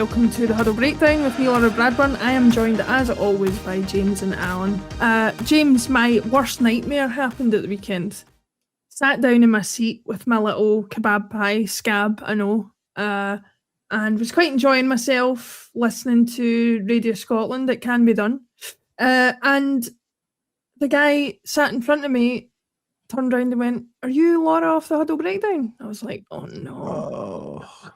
welcome to the Huddle Breakdown with me, Laura Bradburn. I am joined, as always, by James and Alan. James, my worst nightmare happened at the weekend. Sat down in my seat with my little kebab pie, scab, I know, and was quite enjoying myself listening to Radio Scotland. It can be done. And the guy sat in front of me, turned around and went, "Are you Laura off the Huddle Breakdown?" I was like, "Oh no." Oh.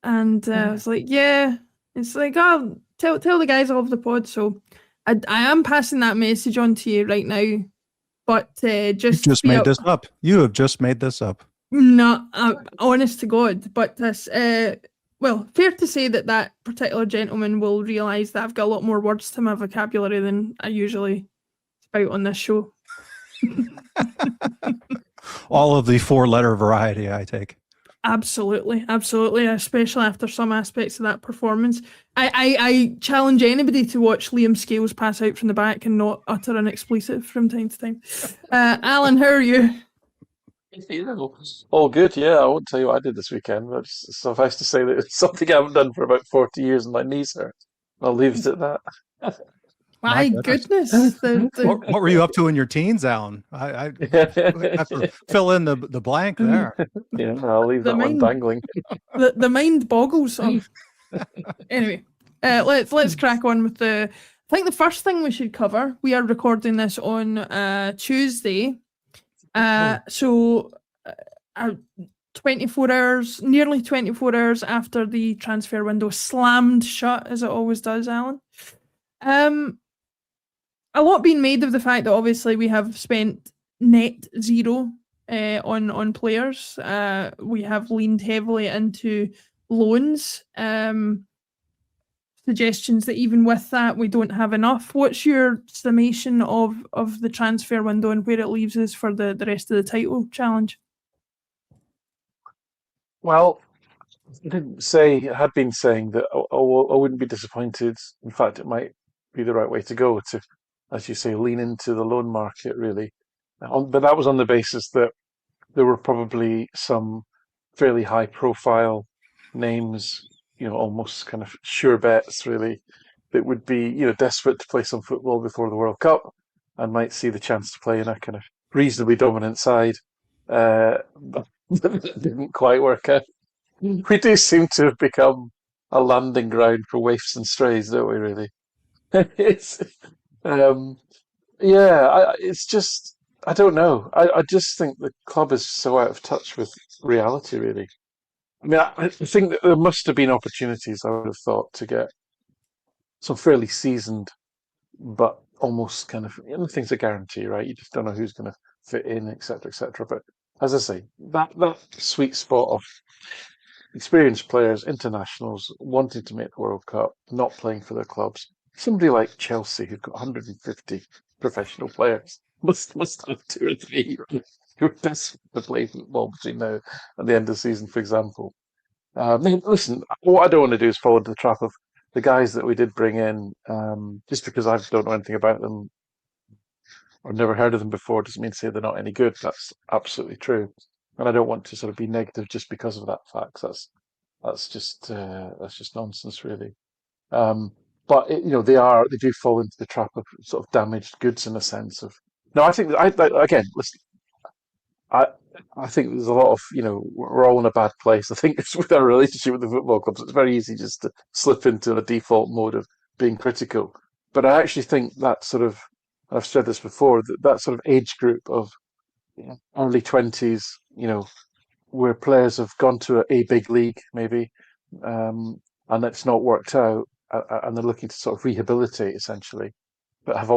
And I was like, "Yeah." It's like, "Oh, tell the guys off the pod." So I am passing that message on to you right now. But just made this up. You have just made this up. No, honest to God. But this, well, fair to say that particular gentleman will realise that I've got a lot more words to my vocabulary than I usually spout on this show. All of the 4-letter variety, I take. Absolutely, especially after some aspects of that performance. I challenge anybody to watch Liam Scales pass out from the back and not utter an expletive from time to time. Alan, how are you? All good, yeah. I won't tell you what I did this weekend, but suffice to say that it's something I haven't done for about 40 years and my knees hurt. I'll leave it at that. My goodness. What were you up to in your teens, Alan? I have to fill in the blank there. Yeah, I'll leave that one dangling. The mind boggles. Anyway, let's crack on with I think the first thing we should cover, we are recording this on Tuesday. So 24 hours, nearly 24 hours after the transfer window slammed shut, as it always does, Alan. A lot being made of the fact that obviously we have spent net zero on players. We have leaned heavily into loans. Suggestions that even with that we don't have enough. What's your summation of the transfer window and where it leaves us for the rest of the title challenge? Well, I had been saying that I wouldn't be disappointed. In fact, it might be the right way to go to, as you say, lean into the loan market, really. But that was on the basis that there were probably some fairly high-profile names, almost kind of sure bets, really, that would be, desperate to play some football before the World Cup and might see the chance to play in a kind of reasonably dominant side. But it didn't quite work out. We do seem to have become a landing ground for waifs and strays, don't we, really? It's, it's just, I don't know. I just think the club is so out of touch with reality, really. I mean, I think that there must have been opportunities, I would have thought, to get some fairly seasoned, but almost kind of, nothing's a guarantee, right? You just don't know who's going to fit in, etc., etc. But as I say, that sweet spot of experienced players, internationals, wanting to make the World Cup, not playing for their clubs. Somebody like Chelsea, who've got 150 professional players, must have 2 or 3 who are desperate to play football between now and the end of the season, for example. Listen, what I don't want to do is fall into the trap of the guys that we did bring in, just because I don't know anything about them or never heard of them before, doesn't mean to say they're not any good. That's absolutely true. And I don't want to sort of be negative just because of that fact. That's just nonsense, really. But they do fall into the trap of sort of damaged goods in a sense of. No, I think again. Listen, I think there's a lot of we're all in a bad place. I think it's with our relationship with the football clubs. It's very easy just to slip into a default mode of being critical. But I actually think that sort of, I've said this before, that sort of age group of early 20s, where players have gone to a big league maybe, and it's not worked out, and they're looking to sort of rehabilitate essentially, but have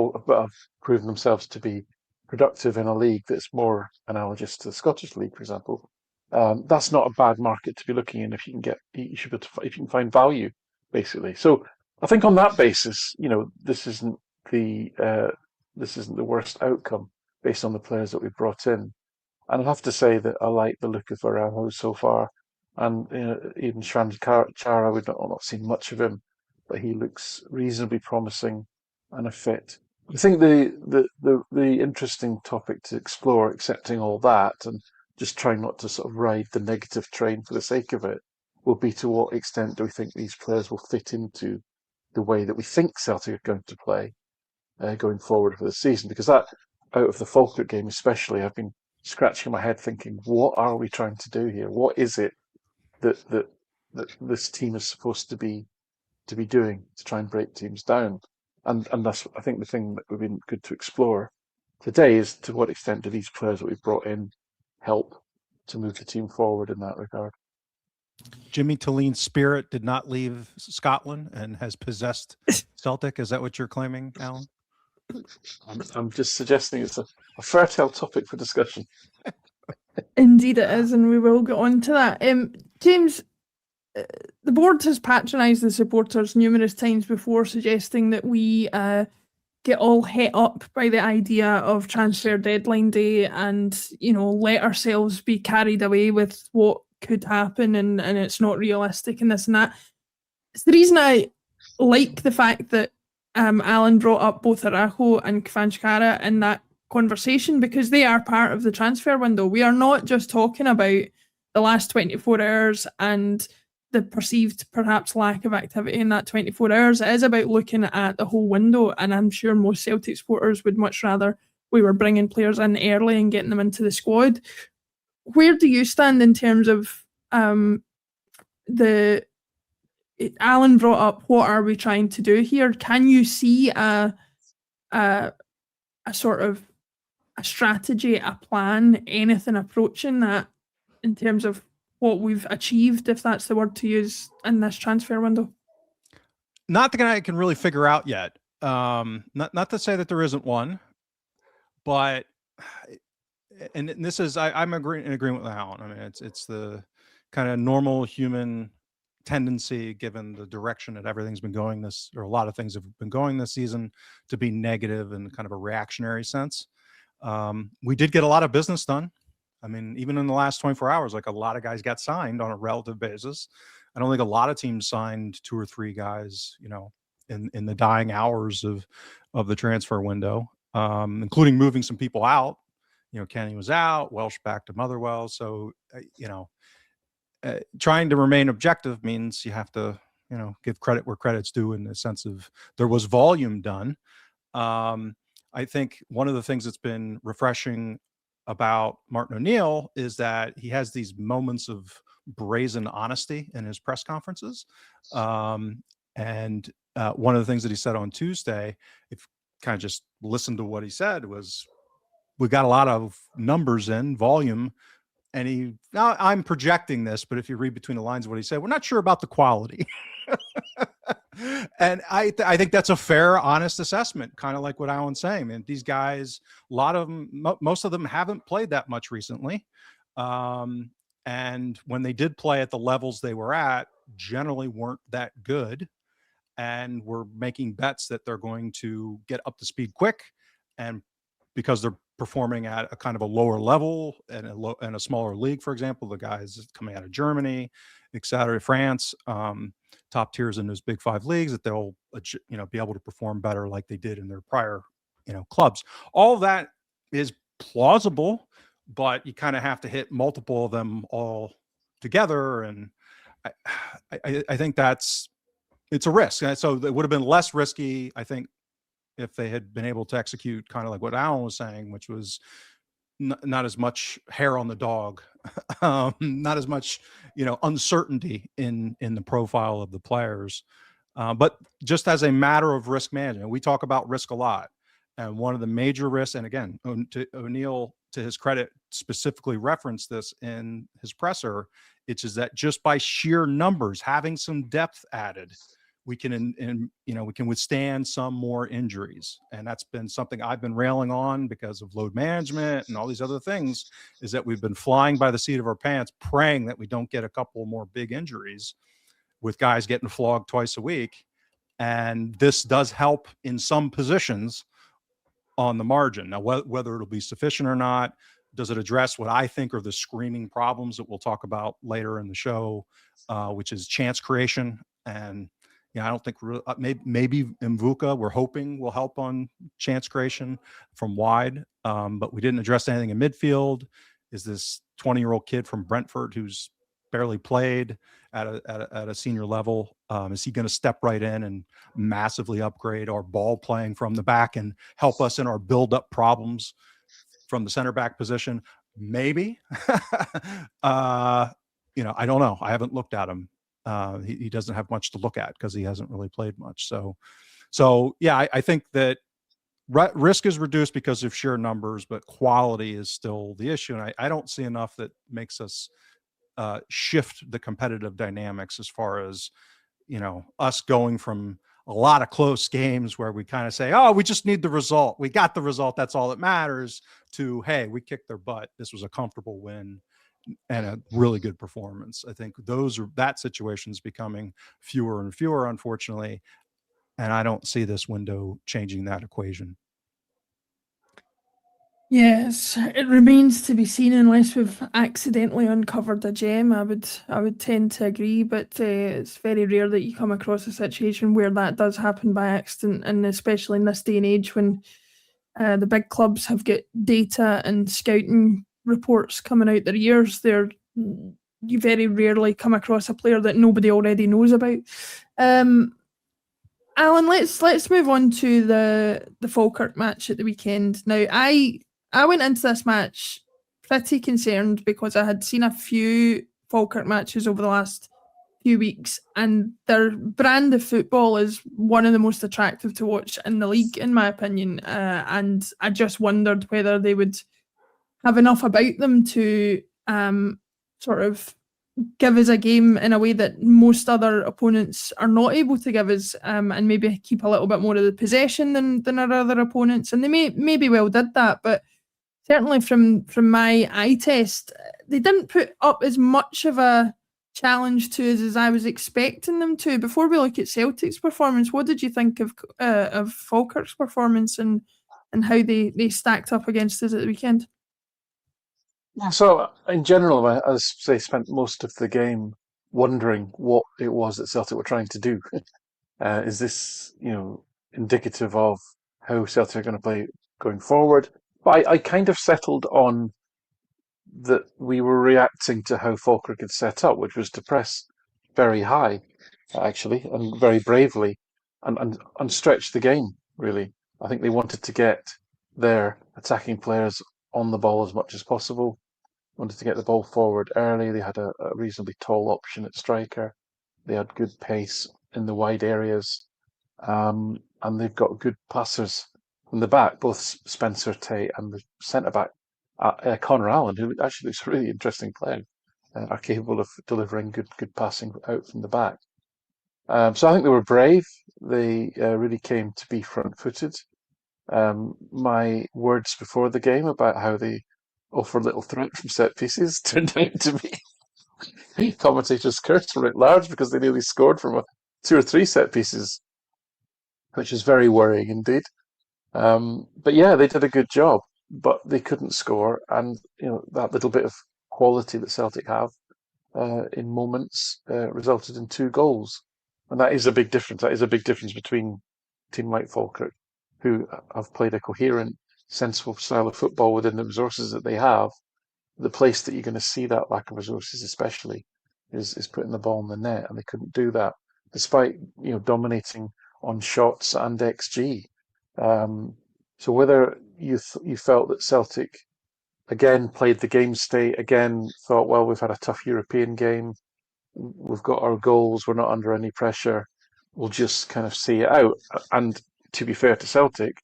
proven themselves to be productive in a league that's more analogous to the Scottish League, for example. That's not a bad market to be looking in if you can find value, basically. So I think on that basis, this isn't the worst outcome based on the players that we've brought in. And I have to say that I like the look of Araujo so far, and even Shran Chara, we've not seen much of him, but he looks reasonably promising and a fit. I think the interesting topic to explore, accepting all that and just trying not to sort of ride the negative train for the sake of it, will be to what extent do we think these players will fit into the way that we think Celtic are going to play going forward for the season. Because that, out of the Falkirk game especially, I've been scratching my head thinking, what are we trying to do here? What is it that this team is supposed to be doing to try and break teams down? And that's, I think, the thing that would be good to explore today is to what extent do these players that we've brought in help to move the team forward in that regard. Jimmy Tillene's spirit did not leave Scotland and has possessed Celtic. Is that what you're claiming, Alan? I'm just suggesting it's a fertile topic for discussion. Indeed it is, and we will get on to that. James, the board has patronised the supporters numerous times before, suggesting that we get all het up by the idea of transfer deadline day and, let ourselves be carried away with what could happen and it's not realistic and this and that. It's the reason I like the fact that Alan brought up both Arajo and Kvanchkara in that conversation, because they are part of the transfer window. We are not just talking about the last 24 hours and the perceived perhaps lack of activity in that 24 hours. It is about looking at the whole window, and I'm sure most Celtic supporters would much rather we were bringing players in early and getting them into the squad. Where do you stand in terms of Alan brought up, what are we trying to do here? Can you see a sort of a strategy, a plan, anything approaching that in terms of what we've achieved, if that's the word to use, in this transfer window? Not that I can really figure out yet. Not to say that there isn't one, but and this is I'm in agreement with Alan. I mean, it's the kind of normal human tendency, given the direction that everything's been going or a lot of things have been going this season, to be negative in kind of a reactionary sense. We did get a lot of business done. I mean, even in the last 24 hours, like, a lot of guys got signed on a relative basis. I don't think a lot of teams signed 2 or 3 guys, in the dying hours of the transfer window, including moving some people out. Kenny was out, Welsh back to Motherwell. So, trying to remain objective means you have to, give credit where credit's due, in the sense of there was volume done. I think one of the things that's been refreshing about Martin O'Neill is that he has these moments of brazen honesty in his press conferences. And one of the things that he said on Tuesday, if kind of just listen to what he said, was, we got a lot of numbers in volume. And now I'm projecting this, but if you read between the lines of what he said, we're not sure about the quality. And I think that's a fair, honest assessment, kind of like what Alan's saying. And these guys, a lot of them, most of them haven't played that much recently. And when they did play at the levels they were at, generally weren't that good. And we're making bets that they're going to get up to speed quick. And because they're performing at a kind of a lower level and a smaller league, for example, the guys coming out of Germany, et cetera, France, top tiers in those big 5 leagues, that they'll, be able to perform better like they did in their prior, clubs. All of that is plausible, but you kind of have to hit multiple of them all together. And I think it's a risk. And so it would have been less risky, I think, if they had been able to execute kind of like what Alan was saying, which was not as much hair on the dog, not as much, uncertainty in the profile of the players. But just as a matter of risk management, we talk about risk a lot. And one of the major risks, and again, O'Neill, to his credit, specifically referenced this in his presser, is that just by sheer numbers, having some depth added, we can we can withstand some more injuries. And that's been something I've been railing on because of load management and all these other things, is that we've been flying by the seat of our pants, praying that we don't get a couple more big injuries with guys getting flogged twice a week. And this does help in some positions on the margin. Now, whether it'll be sufficient or not, does it address what I think are the screaming problems that we'll talk about later in the show, which is chance creation. And I don't think maybe Mvuka, we're hoping, will help on chance creation from wide, but we didn't address anything in midfield. Is this 20-year-old kid from Brentford who's barely played at a senior level. Is he going to step right in and massively upgrade our ball playing from the back and help us in our build up problems from the center back position? Maybe. I don't know. I haven't looked at him. He doesn't have much to look at because he hasn't really played much. So yeah, I think that risk is reduced because of sheer numbers, but quality is still the issue. And I don't see enough that makes us shift the competitive dynamics as far as, us going from a lot of close games where we kind of say, oh, we just need the result. We got the result. That's all that matters, to, hey, we kicked their butt. This was a comfortable win and a really good performance. I think that situation is becoming fewer and fewer, unfortunately. And I don't see this window changing that equation. Yes, it remains to be seen unless we've accidentally uncovered a gem. I would tend to agree, but it's very rare that you come across a situation where that does happen by accident, and especially in this day and age when the big clubs have got data and scouting reports coming out their ears. You very rarely come across a player that nobody already knows about. Alan, let's move on to the Falkirk match at the weekend. Now, I went into this match pretty concerned because I had seen a few Falkirk matches over the last few weeks, and their brand of football is one of the most attractive to watch in the league, in my opinion. And I just wondered whether they would have enough about them to sort of give us a game in a way that most other opponents are not able to give us, and maybe keep a little bit more of the possession than our other opponents. And they maybe well did that, but certainly from my eye test, they didn't put up as much of a challenge to us as I was expecting them to. Before we look at Celtic's performance, what did you think of Falkirk's performance and how they stacked up against us at the weekend? So, in general, I spent most of the game wondering what it was that Celtic were trying to do. Is this, indicative of how Celtic are going to play going forward? But I kind of settled on that we were reacting to how Falkirk had set up, which was to press very high, actually, and very bravely, and stretch the game, really. I think they wanted to get their attacking players on the ball as much as possible, wanted to get the ball forward early. They had a reasonably tall option at striker. They had good pace in the wide areas, and they've got good passers from the back, both Spencer Tate and the centre-back, Connor Allen, who actually looks a really interesting player, are capable of delivering good passing out from the back. So I think they were brave. They really came to be front-footed. My words before the game about how they offer little threat from set pieces turned out to be commentators cursed writ large because they nearly scored from 2 or 3 set pieces, which is very worrying indeed. But yeah, they did a good job, but they couldn't score, and that little bit of quality that Celtic have in moments resulted in 2 goals, and that is a big difference. That is a big difference between a team like Falkirk, who have played a coherent, sensible style of football within the resources that they have. The place that you're going to see that lack of resources, especially, is putting the ball in the net, and they couldn't do that despite dominating on shots and XG. So whether you felt that Celtic again played the game state, again thought, well, we've had a tough European game, we've got our goals, we're not under any pressure, we'll just kind of see it out. And to be fair to Celtic,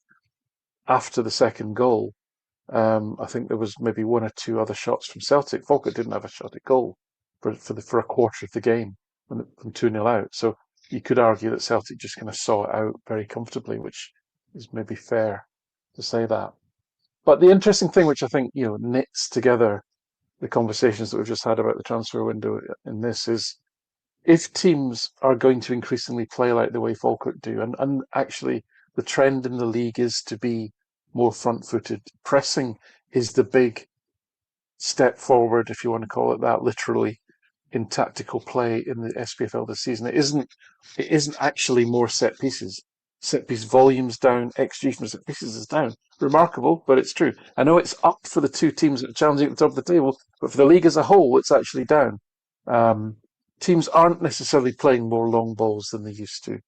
after the second goal, I think there was maybe 1 or 2 other shots from Celtic. Falkirk didn't have a shot at goal for a quarter of the game from 2-0 out. So you could argue that Celtic just kind of saw it out very comfortably, which is maybe fair to say that. But the interesting thing, which I think knits together the conversations that we've just had about the transfer window in this, is if teams are going to increasingly play like the way Falkirk do, and actually the trend in the league is to be more front-footed, pressing is the big step forward, if you want to call it that, literally, in tactical play in the SPFL this season. It isn't actually more set pieces. Set piece volumes down, XG from set pieces is down. Remarkable, but it's true. I know it's up for the 2 teams that are challenging at the top of the table, but for the league as a whole, it's actually down. Teams aren't necessarily playing more long balls than they used to.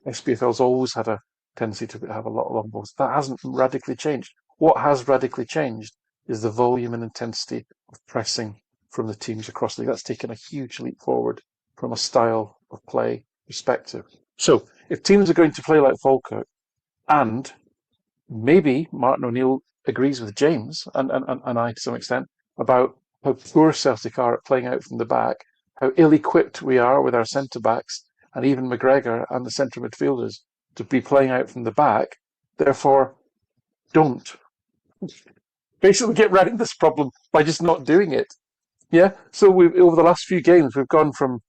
SPFL's always had a tendency to have a lot of long balls. That hasn't radically changed. What has radically changed is the volume and intensity of pressing from the teams across the league. That's taken a huge leap forward from a style of play perspective. So if teams are going to play like Falkirk, and maybe Martin O'Neill agrees with James and I to some extent about how poor Celtic are at playing out from the back, how ill-equipped we are with our centre-backs and even McGregor and the centre midfielders to be playing out from the back. Therefore, don't. Basically get around this problem by just not doing it. Yeah. So over the last few games, we've gone from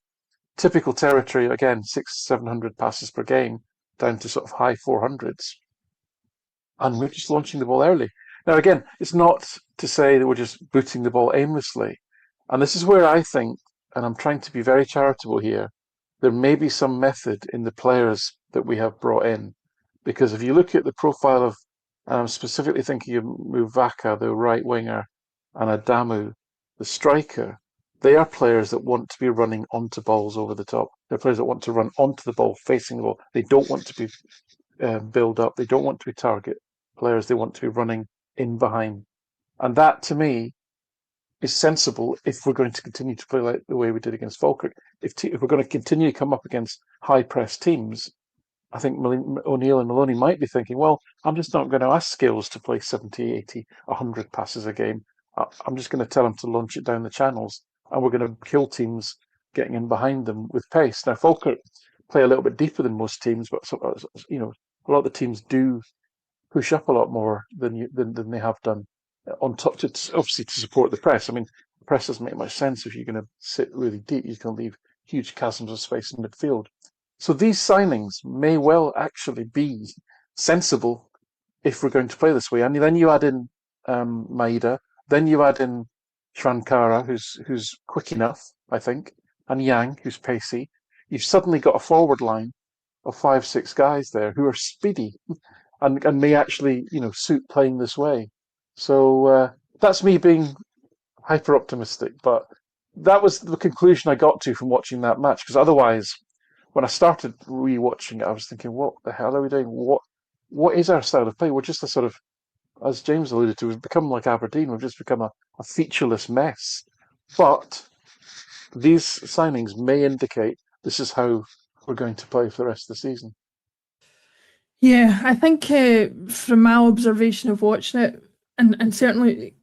typical territory, again, 600-700 passes per game, down to sort of high 400s. And we're just launching the ball early. Now, again, it's not to say that we're just booting the ball aimlessly. And this is where I think, and I'm trying to be very charitable here, there may be some method in the players that we have brought in. Because if you look at the profile of, and I'm specifically thinking of Muvaka, the right winger, and Adamu, the striker, they are players that want to be running onto balls over the top. They're players that want to run onto the ball, facing the ball. They don't want to be build up. They don't want to be target players. They want to be running in behind. And that, to me, is sensible if we're going to continue to play like the way we did against Falkirk. If we're going to continue to come up against high press teams, I think O'Neill and Maloney might be thinking, well, I'm just not going to ask Skills to play 70, 80, 100 passes a game. I'm just going to tell them to launch it down the channels, and we're going to kill teams getting in behind them with pace. Now, Falkirk play a little bit deeper than most teams, but a lot of the teams do push up a lot more than they have done on top, to obviously to support the press. I mean, the press doesn't make much sense if you're going to sit really deep. You can leave huge chasms of space in midfield. So these signings may well actually be sensible if we're going to play this way. And then you add in Maeda, then you add in Shankara, who's quick enough, I think, and Yang, who's pacey. You've suddenly got a forward line of 5-6 guys there who are speedy and may actually, suit playing this way. So that's me being hyper optimistic, but that was the conclusion I got to from watching that match. Because otherwise, when I started rewatching it, I was thinking, what the hell are we doing? What is our style of play? We're just a sort of, as James alluded to, we've become like Aberdeen. We've just become a featureless mess. But these signings may indicate this is how we're going to play for the rest of the season. Yeah, I think from my observation of watching it, and certainly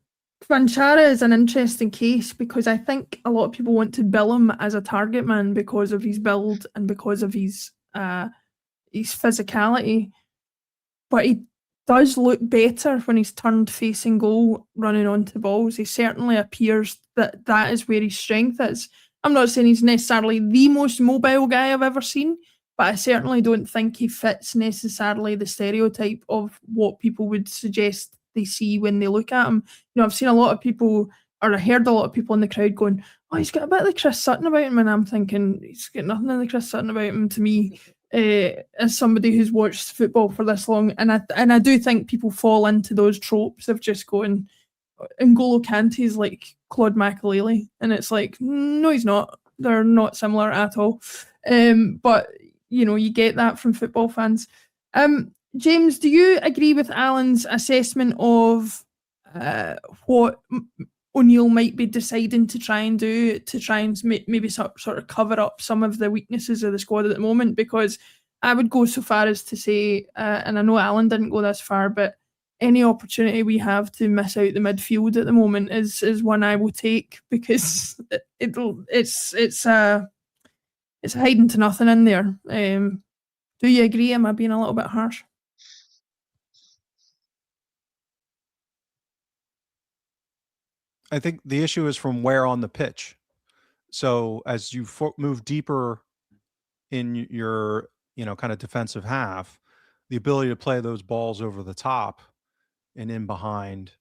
Vanchara is an interesting case because I think a lot of people want to bill him as a target man because of his build and because of his physicality. But he does look better when he's turned facing goal, running onto balls. He certainly appears that is where his strength is. I'm not saying he's necessarily the most mobile guy I've ever seen, but I certainly don't think he fits necessarily the stereotype of what people would suggest they see when they look at him. I've seen a lot of people, or I heard a lot of people in the crowd going, "Oh, he's got a bit of the Chris Sutton about him," and I'm thinking he's got nothing of the Chris Sutton about him to me. As somebody who's watched football for this long, and I do think people fall into those tropes of just going, N'Golo Kante's like Claude Makelele, and it's like, no, he's not. They're not similar at all. But you get that from football fans. James, do you agree with Alan's assessment of what O'Neill might be deciding to try and do to try and maybe sort of cover up some of the weaknesses of the squad at the moment? Because I would go so far as to say, and I know Alan didn't go this far, but any opportunity we have to miss out the midfield at the moment is one I will take, because it's hiding to nothing in there. Do you agree? Am I being a little bit harsh? I think the issue is from where on the pitch. So as you move deeper in your, kind of defensive half, the ability to play those balls over the top and in behind,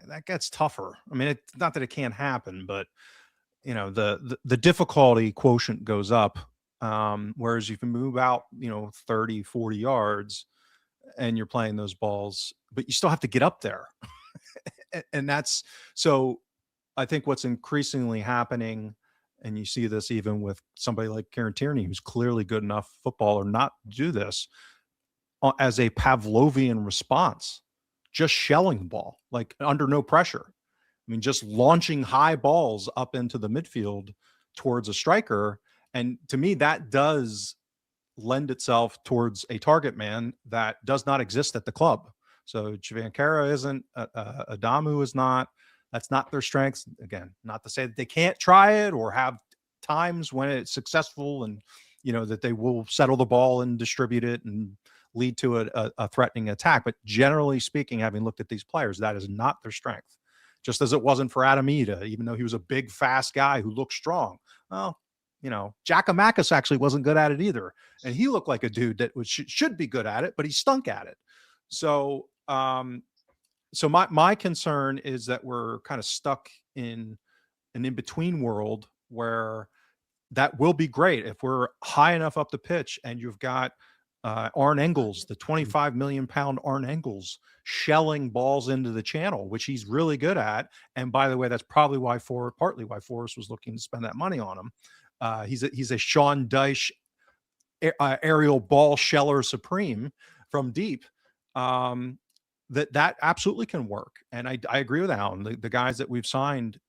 that gets tougher. I mean, it's not that it can't happen, but the difficulty quotient goes up. Whereas you can move out, 30, 40 yards and you're playing those balls, but you still have to get up there. And that's, so I think what's increasingly happening and you see this even with somebody like Kieran Tierney, who's clearly good enough footballer not to do this, as a Pavlovian response, just shelling the ball, like under no pressure. I mean, just launching high balls up into the midfield towards a striker. And to me, that does lend itself towards a target man that does not exist at the club. So Chivankara isn't, Adamu is not. That's not their strengths. Again, not to say that they can't try it or have times when it's successful and, that they will settle the ball and distribute it and lead to a threatening attack. But generally speaking, having looked at these players, that is not their strength. Just as it wasn't for Adam Ida, even though he was a big, fast guy who looked strong. Well, Giacomakis actually wasn't good at it either. And he looked like a dude that should be good at it, but he stunk at it. So, my concern is that we're kind of stuck in an in-between world where that will be great if we're high enough up the pitch and you've got Arne Engels, the 25 million pound Arne Engels, shelling balls into the channel, which he's really good at. And by the way, that's probably partly why Forrest was looking to spend that money on him. He's a Sean Dyche aerial ball sheller supreme from deep. That absolutely can work. And I agree with Alan. The guys that we've signed,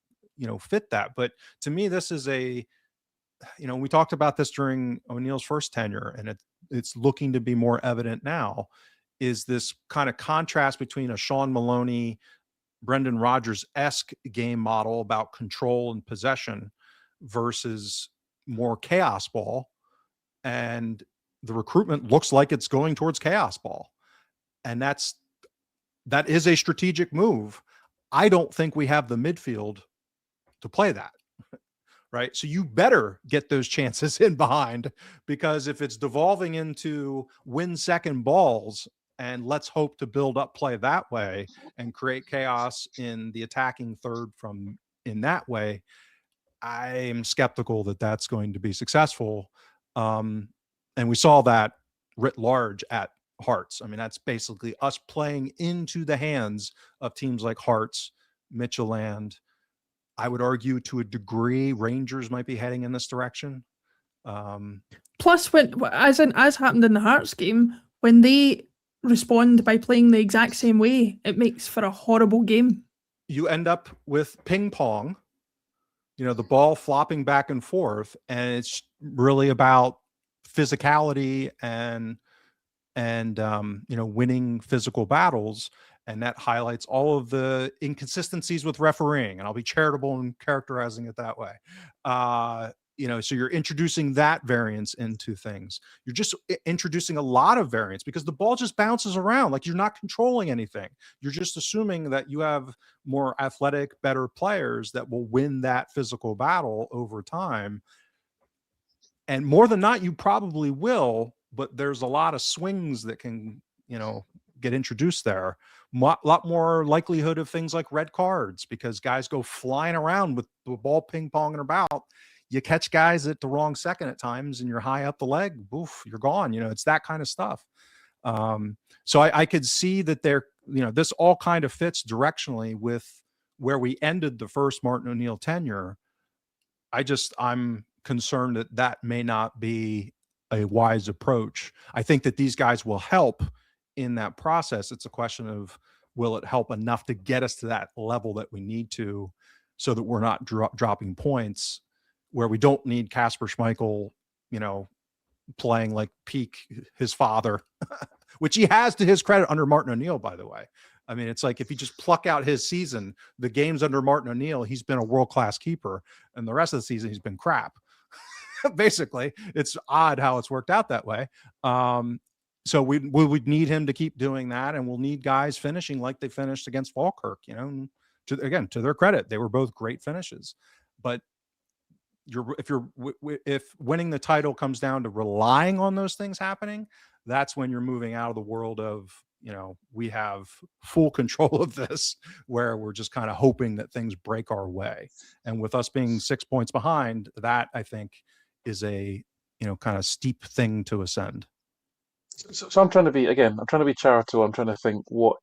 fit that. But to me, this is we talked about this during O'Neill's first tenure, and it's looking to be more evident now, is this kind of contrast between a Sean Maloney, Brendan Rodgers-esque game model about control and possession versus more chaos ball. And the recruitment looks like it's going towards chaos ball. And that is a strategic move. I don't think we have the midfield to play that. Right. So you better get those chances in behind, because if it's devolving into win second balls and let's hope to build up play that way and create chaos in the attacking third from in that way, I'm skeptical that that's going to be successful. And we saw that writ large at Hearts. I mean, that's basically us playing into the hands of teams like Hearts, Midtjylland. I would argue to a degree Rangers might be heading in this direction. Plus, as happened in the Hearts game, when they respond by playing the exact same way, it makes for a horrible game. You end up with ping pong, the ball flopping back and forth, and it's really about physicality and winning physical battles. And that highlights all of the inconsistencies with refereeing. And I'll be charitable in characterizing it that way. So you're introducing that variance into things. You're just introducing a lot of variance because the ball just bounces around. Like, you're not controlling anything. You're just assuming that you have more athletic, better players that will win that physical battle over time. And more than not, you probably will, but there's a lot of swings that can, get introduced there. Lot more likelihood of things like red cards because guys go flying around with the ball ping-ponging about. You catch guys at the wrong second at times and you're high up the leg, oof, you're gone. It's that kind of stuff. So I could see that this all kind of fits directionally with where we ended the first Martin O'Neill tenure. I'm concerned that may not be a wise approach. I think that these guys will help in that process. It's a question of, will it help enough to get us to that level that we need to, so that we're not dropping points where we don't need Kasper Schmeichel, playing like peak his father, which he has to his credit under Martin O'Neill, by the way. I mean, it's like, if you just pluck out his season, the games under Martin O'Neill, he's been a world-class keeper, and the rest of the season he's been crap. Basically, it's odd how it's worked out that way. So we would need him to keep doing that, and we'll need guys finishing like they finished against Falkirk. To their credit, they were both great finishes. But if winning the title comes down to relying on those things happening, that's when you're moving out of the world of, we have full control of this, where we're just kind of hoping that things break our way. And with us being 6 points behind, that I think is a kind of steep thing to ascend. So I'm trying to be charitable. I'm trying to think what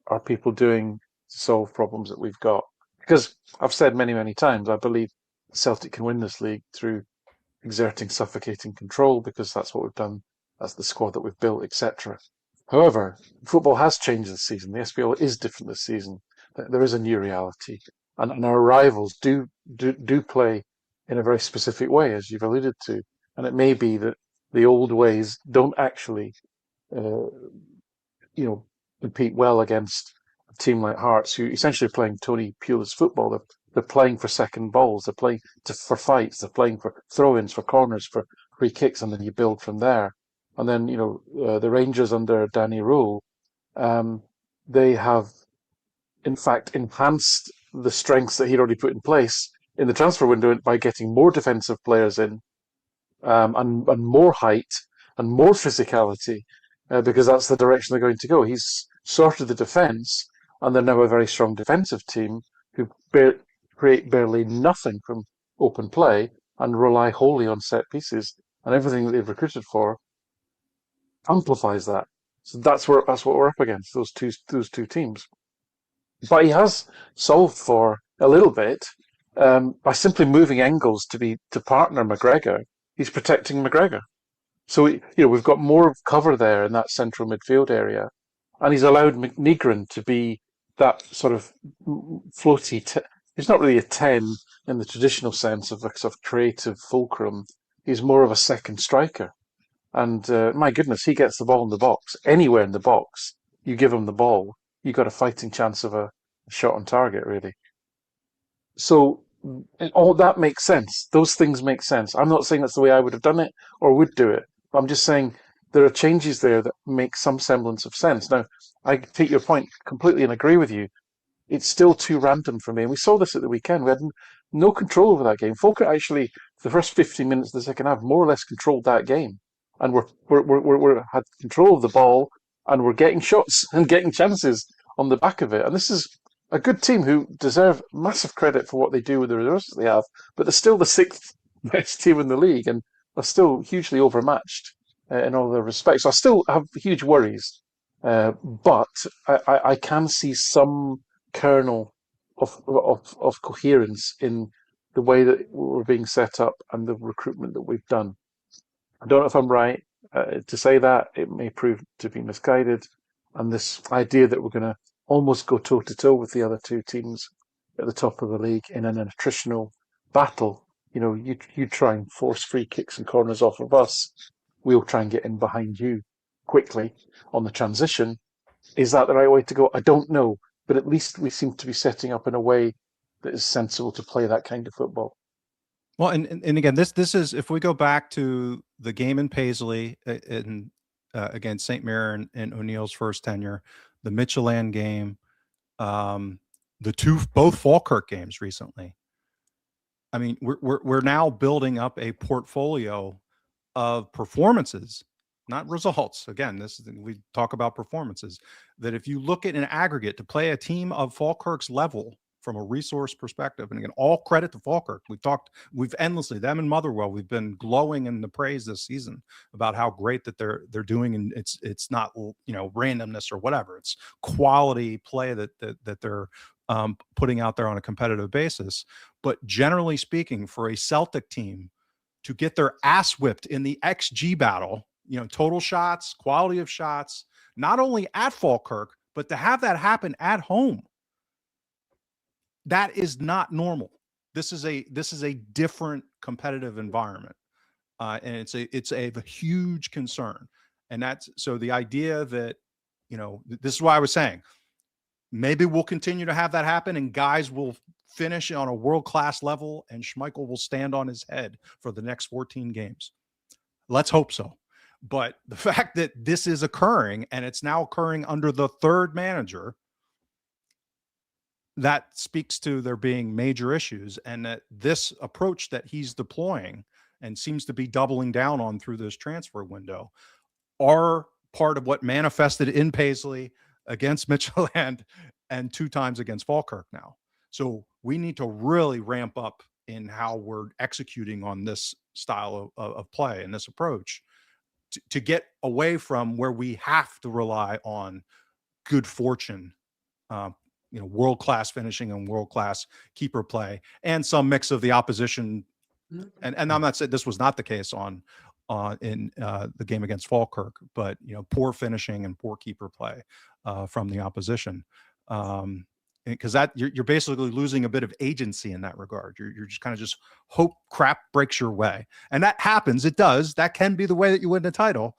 are people doing to solve problems that we've got? Because I've said many, many times, I believe Celtic can win this league through exerting suffocating control because that's what we've done, that's the squad that we've built, etc. However, football has changed this season. The SPL is different this season. There is a new reality, and our rivals do play in a very specific way, as you've alluded to. And it may be that the old ways don't actually, uh, compete well against a team like Hearts, who essentially are playing Tony Pulis football. They're playing for second balls. They're playing for fights. They're playing for throw-ins, for corners, for free kicks, and then you build from there. And then the Rangers under Danny Rule, they have in fact enhanced the strengths that he'd already put in place in the transfer window by getting more defensive players in, and more height and more physicality, because that's the direction they're going to go. He's sorted the defence, and they're now a very strong defensive team who create barely nothing from open play and rely wholly on set pieces. And everything that they've recruited for amplifies that. So that's what we're up against, those two teams. But he has solved for a little bit, by simply moving Engels to partner McGregor. He's protecting McGregor. So we've got more cover there in that central midfield area, and he's allowed McNigran to be that sort of floaty. He's not really a 10 in the traditional sense of a sort of creative fulcrum. He's more of a second striker. And my goodness, he gets the ball in the box. Anywhere in the box, you give him the ball, you got a fighting chance of a shot on target, really. So all that makes sense. Those things make sense. I'm not saying that's the way I would have done it or would do it, but I'm just saying there are changes there that make some semblance of sense. Now, I take your point completely and agree with you. It's still too random for me. And we saw this at the weekend. We had no control over that game. Falkirk actually, the first 15 minutes of the second half, more or less controlled that game. And we're had control of the ball, and we're getting shots and getting chances on the back of it. And this is a good team who deserve massive credit for what they do with the resources they have, but they're still the sixth best team in the league, and are still hugely overmatched in all their respects. So I still have huge worries, but I can see some kernel of coherence in the way that we're being set up and the recruitment that we've done. I don't know if I'm right to say that. It may prove to be misguided. And this idea that we're going to almost go toe-to-toe with the other two teams at the top of the league in an attritional battle. You try and force free kicks and corners off of us. We'll try and get in behind you quickly on the transition. Is that the right way to go? I don't know. But at least we seem to be setting up in a way that is sensible to play that kind of football. Well, and again, this is, if we go back to the game in Paisley against St. Mirren and O'Neill's first tenure, the Midtjylland game, both Falkirk games recently. I mean, we're now building up a portfolio of performances, not results. Again, we talk about performances, that if you look at an aggregate to play a team of Falkirk's level from a resource perspective, and again, all credit to Falkirk. We've endlessly, them and Motherwell, we've been glowing in the praise this season about how great that they're doing, and it's not randomness or whatever. It's quality play that they're putting out there on a competitive basis. But generally speaking, for a Celtic team to get their ass whipped in the XG battle, total shots, quality of shots, not only at Falkirk, but to have that happen at home, that is not normal. This is a different competitive environment, and it's a huge concern. And that's so the idea that this is why I was saying maybe we'll continue to have that happen, and guys will finish on a world-class level, and Schmeichel will stand on his head for the next 14 games. Let's hope so. But the fact that this is occurring, and it's now occurring under the third manager, that speaks to there being major issues, and that this approach that he's deploying and seems to be doubling down on through this transfer window are part of what manifested in Paisley against Midtjylland and 2 times against Falkirk now. So we need to really ramp up in how we're executing on this style of play and this approach to get away from where we have to rely on good fortune world-class finishing and world-class keeper play, and some mix of the opposition. And I'm not saying this was not the case in the game against Falkirk, but poor finishing and poor keeper play from the opposition. Because that you're basically losing a bit of agency in that regard. You're just kind of just hope crap breaks your way, and that happens. It does. That can be the way that you win the title,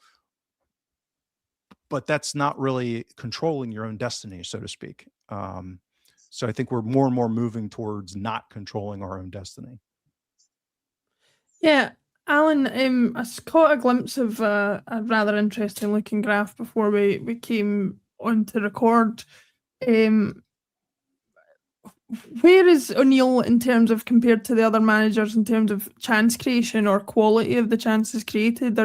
but that's not really controlling your own destiny, so to speak. So I think we're more and more moving towards not controlling our own destiny. Yeah, Alan, I caught a glimpse of a rather interesting looking graph before we came on to record. Where is O'Neill in terms of compared to the other managers in terms of chance creation or quality of the chances created?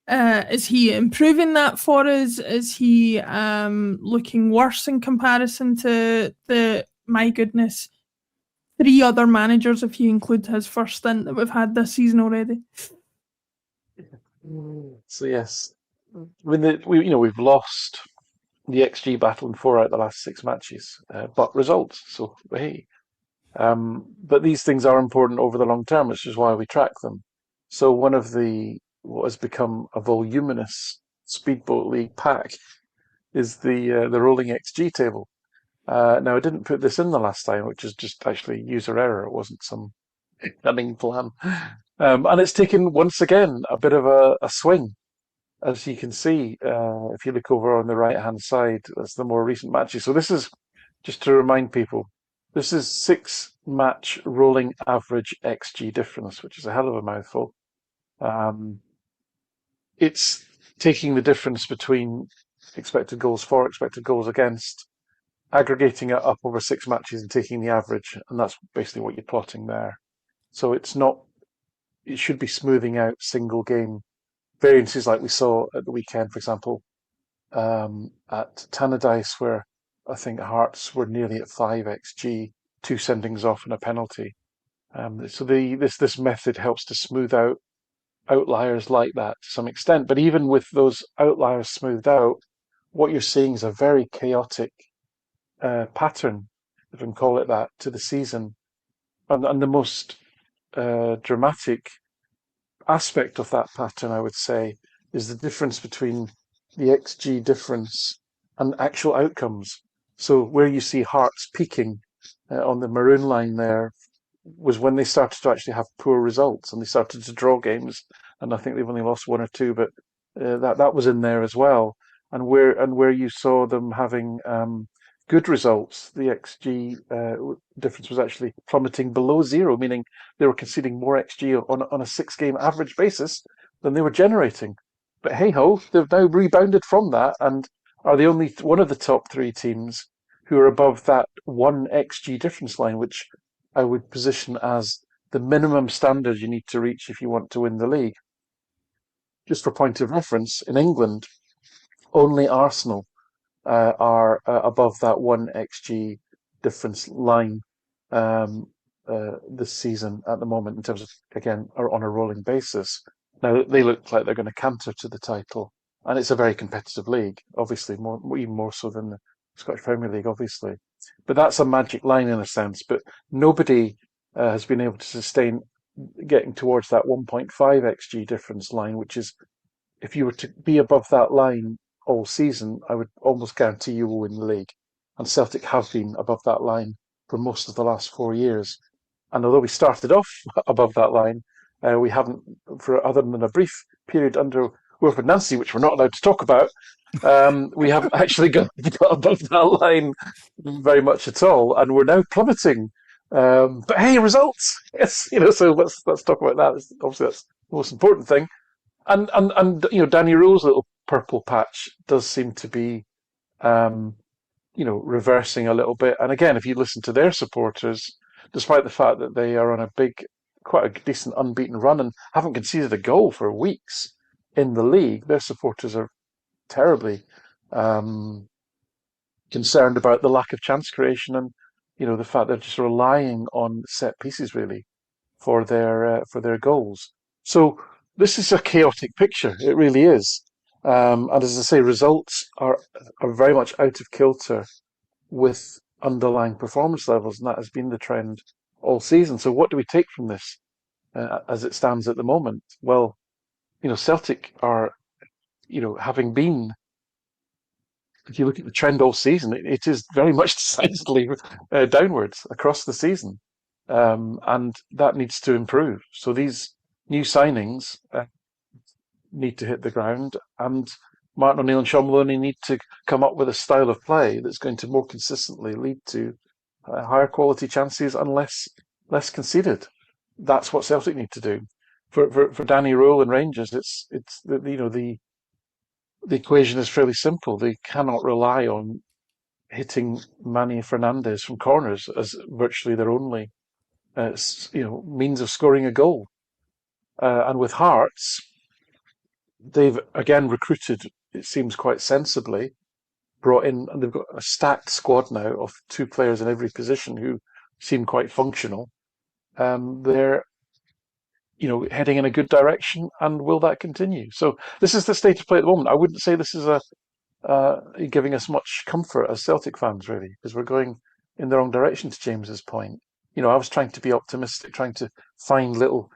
Is he improving that for us? Is he looking worse in comparison to my goodness, 3 other managers if you include his first stint that we've had this season already? So yes, I mean we've lost the XG battle in 4 out of the last 6 matches, but results. So hey, but these things are important over the long term, which is why we track them. So one of what has become a voluminous speedboat league pack is the rolling XG table. Now I didn't put this in the last time, which is just actually user error. It wasn't some cunning plan, and it's taken once again a bit of a swing. As you can see, if you look over on the right-hand side, that's the more recent matches. So this is, just to remind people, this is 6-match rolling average XG difference, which is a hell of a mouthful. It's taking the difference between expected goals for, expected goals against, aggregating it up over 6 matches and taking the average, and that's basically what you're plotting there. So it should be smoothing out single game variances like we saw at the weekend, for example, at Tannadice, where I think Hearts were nearly at 5 XG, 2 sendings off and a penalty. So this method helps to smooth out outliers like that to some extent. But even with those outliers smoothed out, what you're seeing is a very chaotic pattern, if we can call it that, to the season. And the most dramatic aspect of that pattern, I would say, is the difference between the XG difference and actual outcomes. So where you see Hearts peaking on the maroon line there was when they started to actually have poor results and they started to draw games. And I think they've only lost 1 or 2, but that was in there as well. And where you saw them having good results, the XG difference was actually plummeting below 0, meaning they were conceding more XG on a 6-game average basis than they were generating. But hey ho, they've now rebounded from that and are the only one of the top 3 teams who are above that 1 XG difference line, which I would position as the minimum standard you need to reach if you want to win the league. Just for point of reference, in England, only Arsenal are above that 1 XG difference line this season at the moment in terms of, again, are on a rolling basis. Now, they look like they're going to canter to the title, and it's a very competitive league, obviously, even more so than the Scottish Premier League, obviously. But that's a magic line in a sense, but nobody has been able to sustain getting towards that 1.5 XG difference line, which is, if you were to be above that line all season, I would almost guarantee you will win the league. And Celtic have been above that line for most of the last 4 years. And although we started off above that line, we haven't, for other than a brief period under Wilfred Nancy, which we're not allowed to talk about, we haven't actually got above that line very much at all, and we're now plummeting. But hey, results! Yes, so let's talk about that. Obviously, that's the most important thing. And Danny Rowe's little purple patch does seem to be, reversing a little bit. And again, if you listen to their supporters, despite the fact that they are on quite a decent unbeaten run and haven't conceded a goal for weeks in the league, their supporters are terribly concerned about the lack of chance creation and the fact they're just relying on set pieces really for their goals. So this is a chaotic picture. It really is. And as I say, results are very much out of kilter with underlying performance levels, and that has been the trend all season. So what do we take from this as it stands at the moment? Well, Celtic are, having been, if you look at the trend all season, it is very much decidedly downwards across the season. And that needs to improve. So these new signings need to hit the ground, and Martin O'Neill and Sean Maloney need to come up with a style of play that's going to more consistently lead to higher quality chances and less conceded. That's what Celtic need to do. For Danny Röhl and Rangers, it's the equation is fairly simple. They cannot rely on hitting Manny Fernandez from corners as virtually their only means of scoring a goal. And with Hearts, they've again recruited, it seems quite sensibly, brought in, and they've got a stacked squad now of 2 players in every position who seem quite functional. They're heading in a good direction, and will that continue? So this is the state of play at the moment. I wouldn't say this is giving us much comfort as Celtic fans, really, because we're going in the wrong direction, to James's point. I was trying to be optimistic, trying to find little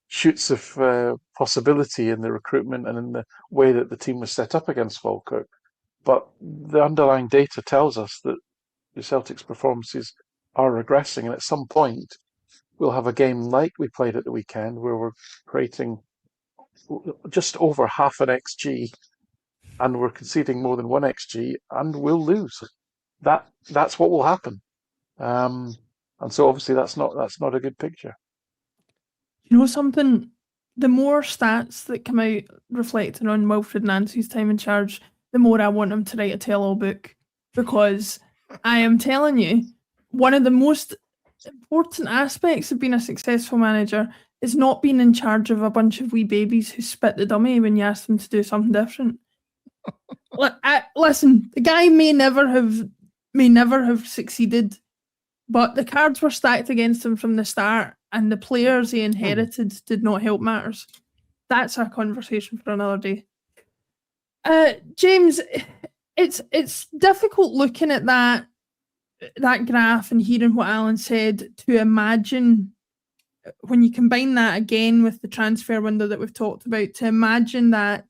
shoots of possibility in the recruitment and in the way that the team was set up against Falkirk. But the underlying data tells us that the Celtic's performances are regressing, and at some point we'll have a game like we played at the weekend where we're creating just over half an XG and we're conceding more than 1 XG, and we'll lose. That's what will happen. And so obviously that's not a good picture. Something, the more stats that come out reflecting on Wilfred Nancy's time in charge, the more I want him to write a tell-all book, because I am telling you, one of the most important aspects of being a successful manager is not being in charge of a bunch of wee babies who spit the dummy when you ask them to do something different. Listen, the guy may never have succeeded, but the cards were stacked against him from the start, and the players he inherited did not help matters. That's a conversation for another day. James, it's difficult looking at that graph and hearing what Alan said to imagine, when you combine that again with the transfer window that we've talked about, to imagine that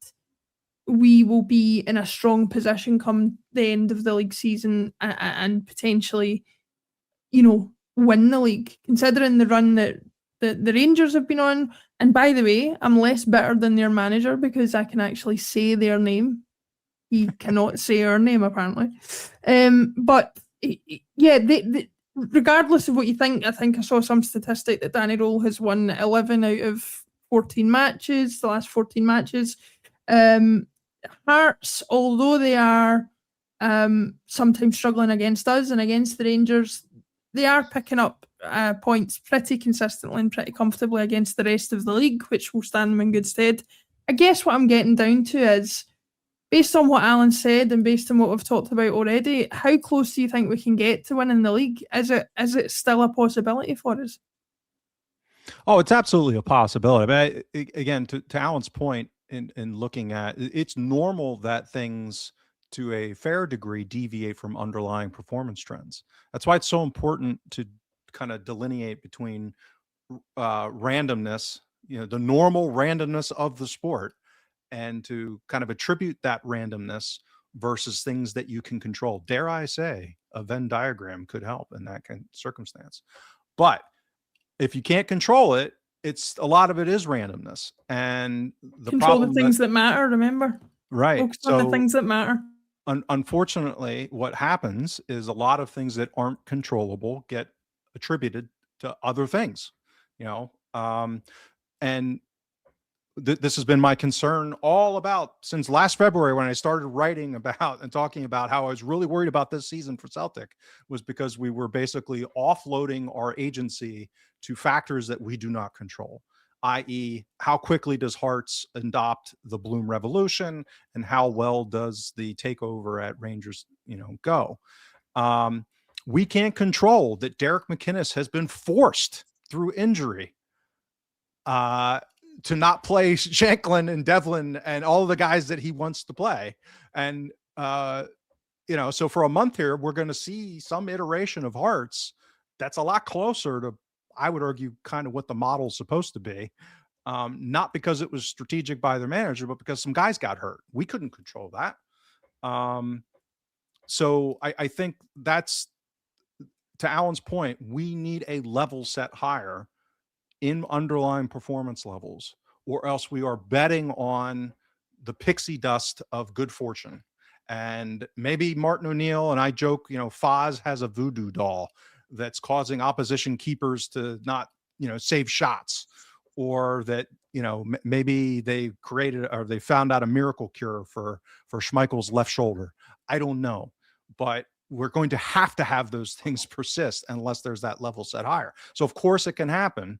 we will be in a strong position come the end of the league season and potentially, win the league, considering the run that the Rangers have been on. And by the way, I'm less bitter than their manager because I can actually say their name. He cannot say our name, apparently. But yeah, regardless of what you think, I think I saw some statistic that Danny Röhl has won 11 out of 14 matches, the last 14 matches. Hearts, although they are sometimes struggling against us and against the Rangers, they are picking up points pretty consistently and pretty comfortably against the rest of the league, which will stand them in good stead. I guess what I'm getting down to is, based on what Alan said and based on what we've talked about already, how close do you think we can get to winning the league? Is it still a possibility for us? Oh, it's absolutely a possibility. But again, to Alan's point, in looking at, it's normal that things to a fair degree deviate from underlying performance trends. That's why it's so important to kind of delineate between randomness, the normal randomness of the sport, and to kind of attribute that randomness versus things that you can control. Dare I say, a Venn diagram could help in that kind of circumstance. But if you can't control it, a lot of it is randomness. And the control the things that matter, remember? Right. Focus on the things that matter. Unfortunately, what happens is a lot of things that aren't controllable get attributed to other things, and this has been my concern all about since last February, when I started writing about and talking about how I was really worried about this season for Celtic, was because we were basically offloading our agency to factors that we do not control, i.e. how quickly does Hearts adopt the Bloom Revolution, and how well does the takeover at Rangers, go. We can't control that Derek McInnes has been forced through injury to not play Shanklin and Devlin and all the guys that he wants to play. And So for a month here, we're going to see some iteration of Hearts that's a lot closer to, I would argue, kind of what the model's supposed to be. Not because it was strategic by their manager, but because some guys got hurt. We couldn't control that. So I think that's, to Alan's point, we need a level set higher in underlying performance levels, or else we are betting on the pixie dust of good fortune. And maybe Martin O'Neill, and I joke, Foz has a voodoo doll that's causing opposition keepers to not, save shots, or that, maybe they created or they found out a miracle cure for Schmeichel's left shoulder. I don't know, but we're going to have those things persist unless there's that level set higher. So of course it can happen.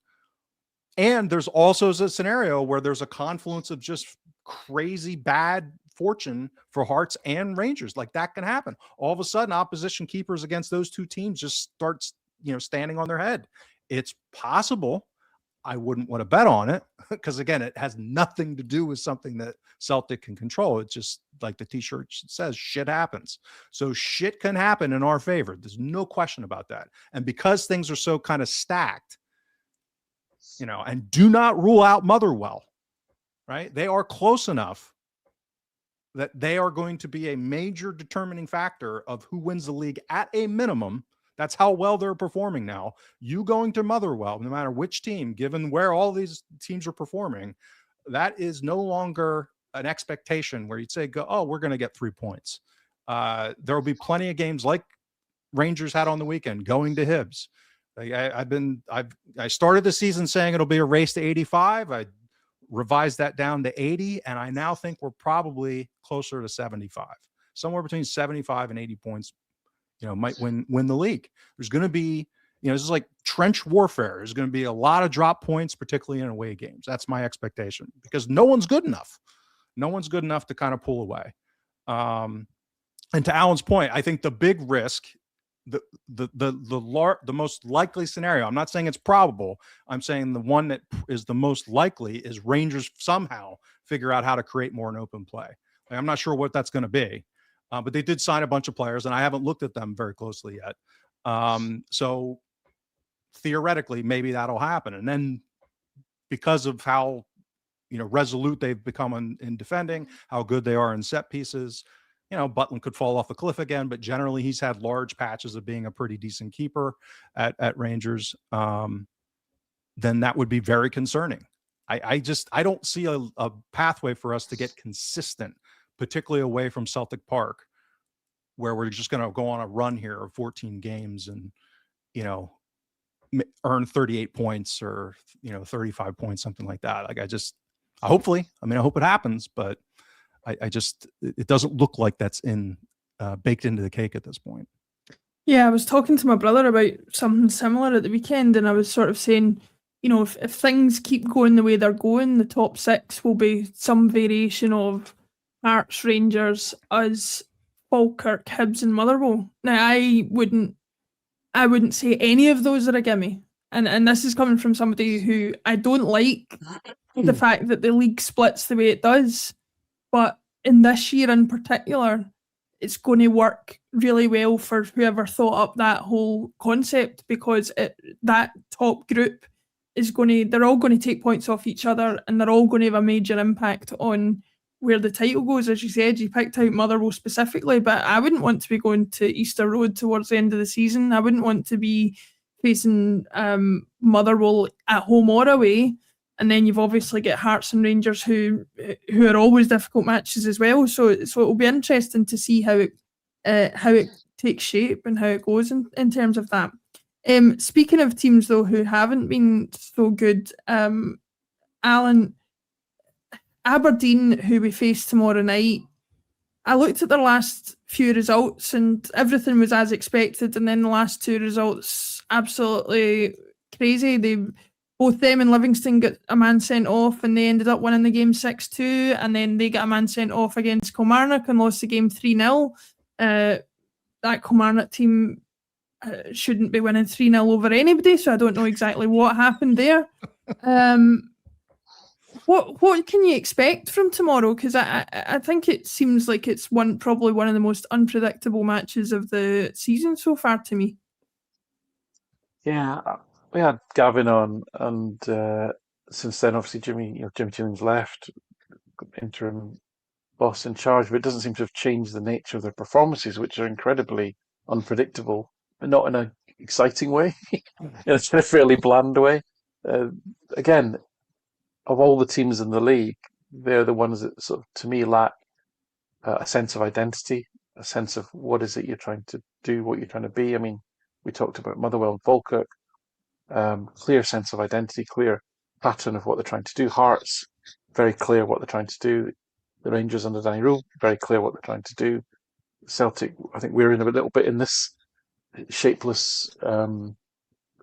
And there's also a scenario where there's a confluence of just crazy bad fortune for Hearts and Rangers. Like that can happen. All of a sudden, opposition keepers against those two teams just starts, standing on their head. It's possible. I wouldn't want to bet on it because, again, it has nothing to do with something that Celtic can control. It's just like the T-shirt says, shit happens. So shit can happen in our favor. There's no question about that. And because things are so kind of stacked, and do not rule out Motherwell, right? They are close enough that they are going to be a major determining factor of who wins the league at a minimum. That's how well they're performing now. You going to Motherwell, no matter which team, given where all these teams are performing, that is no longer an expectation where you'd say, we're going to get 3 points. There will be plenty of games like Rangers had on the weekend going to Hibs. I started the season saying it'll be a race to 85. I revised that down to 80, and I now think we're probably closer to 75. Somewhere between 75 and 80 points, might win the league. There's going to be, this is like trench warfare. There's going to be a lot of drop points, particularly in away games. That's my expectation, because no one's good enough. No one's good enough to kind of pull away. And to Alan's point, I think the big risk, the most likely scenario, I'm not saying it's probable, I'm saying the one that is the most likely is Rangers somehow figure out how to create more in open play. Like, I'm not sure what that's going to be, but they did sign a bunch of players, and I haven't looked at them very closely yet. So theoretically, maybe that'll happen. And then because of how resolute they've become in defending, how good they are in set pieces, Butland could fall off the cliff again, but generally he's had large patches of being a pretty decent keeper at Rangers. Then that would be very concerning. I don't see a pathway for us to get consistent, particularly away from Celtic Park, where we're just going to go on a run here of 14 games and, earn 38 points or, 35 points, something like that. Like I hope it happens, but it doesn't look like that's baked into the cake at this point. Yeah, I was talking to my brother about something similar at the weekend, and I was sort of saying, if things keep going the way they're going, the top six will be some variation of Hearts, Rangers, us, Falkirk, Hibs, and Motherwell. Now, I wouldn't say any of those are a gimme, and this is coming from somebody who I don't like the fact that the league splits the way it does. But in this year in particular, it's going to work really well for whoever thought up that whole concept, because that top group they're all going to take points off each other, and they're all going to have a major impact on where the title goes. As you said, you picked out Motherwell specifically, but I wouldn't want to be going to Easter Road towards the end of the season. I wouldn't want to be facing Motherwell at home or away. And then you've obviously got Hearts and Rangers who are always difficult matches as well. So it will be interesting to see how it takes shape and how it goes in terms of that. Speaking of teams though who haven't been so good, Alan, Aberdeen, who we face tomorrow night, I looked at their last few results and everything was as expected, and then the last two results absolutely crazy. Both them and Livingston got a man sent off, and they ended up winning the game 6-2, and then they got a man sent off against Kilmarnock and lost the game 3-0. That Kilmarnock team shouldn't be winning 3-0 over anybody, so I don't know exactly what happened there. What can you expect from tomorrow? Because I think it seems like it's probably one of the most unpredictable matches of the season so far to me. Yeah, we had Gavin on, and since then, obviously, Jimmy Tilling's left, interim boss in charge, but it doesn't seem to have changed the nature of their performances, which are incredibly unpredictable, but not in an exciting way, in a fairly bland way. Uh, Again, of all the teams in the league, they're the ones that sort of, to me, lack a sense of identity, a sense of what is it you're trying to do, what you're trying to be. I mean, we talked about Motherwell and Falkirk, clear sense of identity, clear pattern of what they're trying to do. Hearts, very clear what they're trying to do. The Rangers under Danny Rule, very clear what they're trying to do. Celtic, I think we're in a little bit in this shapeless,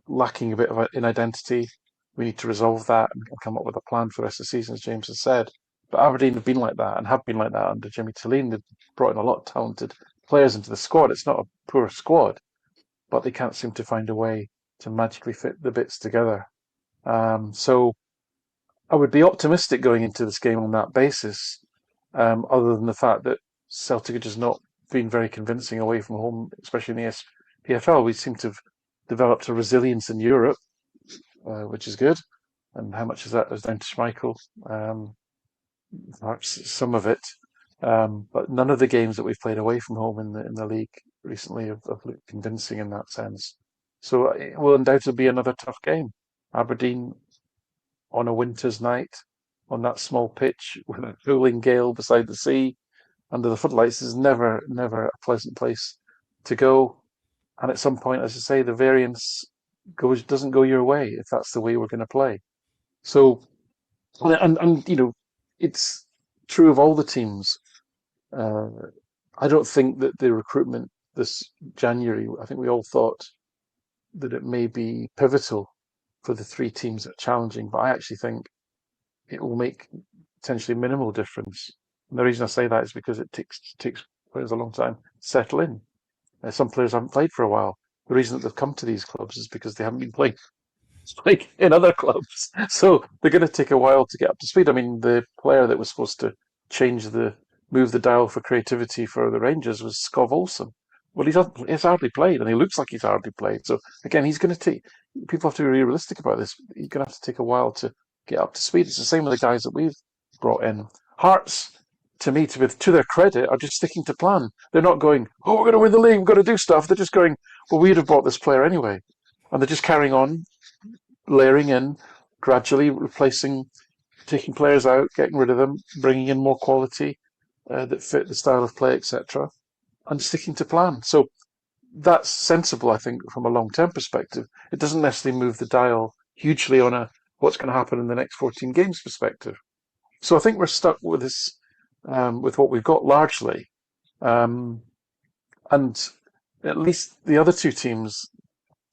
lacking a bit of in identity. We need to resolve that and come up with a plan for the rest of the season, as James has said. But Aberdeen have been like that and have been like that under Jimmy Tilleen. They've brought in a lot of talented players into the squad. It's not a poor squad, but they can't seem to find a way to magically fit the bits together. So I would be optimistic going into this game on that basis, other than the fact that Celtic have just not been very convincing away from home, especially in the SPFL. We seem to have developed a resilience in Europe, which is good. And how much of that is down to Schmeichel? Perhaps some of it. But none of the games that we've played away from home in the league recently have looked convincing in that sense. So it will undoubtedly be another tough game. Aberdeen on a winter's night on that small pitch with a cooling gale beside the sea under the footlights is never a pleasant place to go. And at some point, as I say, the variance doesn't go your way if that's the way we're going to play. So, and it's true of all the teams. I don't think that the recruitment this January, I think we all thought that it may be pivotal for the three teams that are challenging, but I actually think it will make potentially minimal difference. And the reason I say that is because it takes players a long time to settle in. Some players haven't played for a while. The reason that they've come to these clubs is because they haven't been playing like in other clubs. So they're going to take a while to get up to speed. I mean, the player that was supposed to move the dial for creativity for the Rangers was Skov Olsen. Well, he's hardly played, and he looks like he's hardly played. So again, he's going to take. People have to be realistic about this. He's going to have to take a while to get up to speed. It's the same with the guys that we've brought in. Hearts, to me, to their credit, are just sticking to plan. They're not going, "Oh, we're going to win the league. We've got to do stuff." They're just going, "Well, we'd have bought this player anyway," and they're just carrying on, layering in, gradually replacing, taking players out, getting rid of them, bringing in more quality that fit the style of play, etc., and sticking to plan. So that's sensible, I think, from a long-term perspective. It doesn't necessarily move the dial hugely on what's going to happen in the next 14 games perspective. So I think we're stuck with this, with what we've got largely, and at least the other two teams,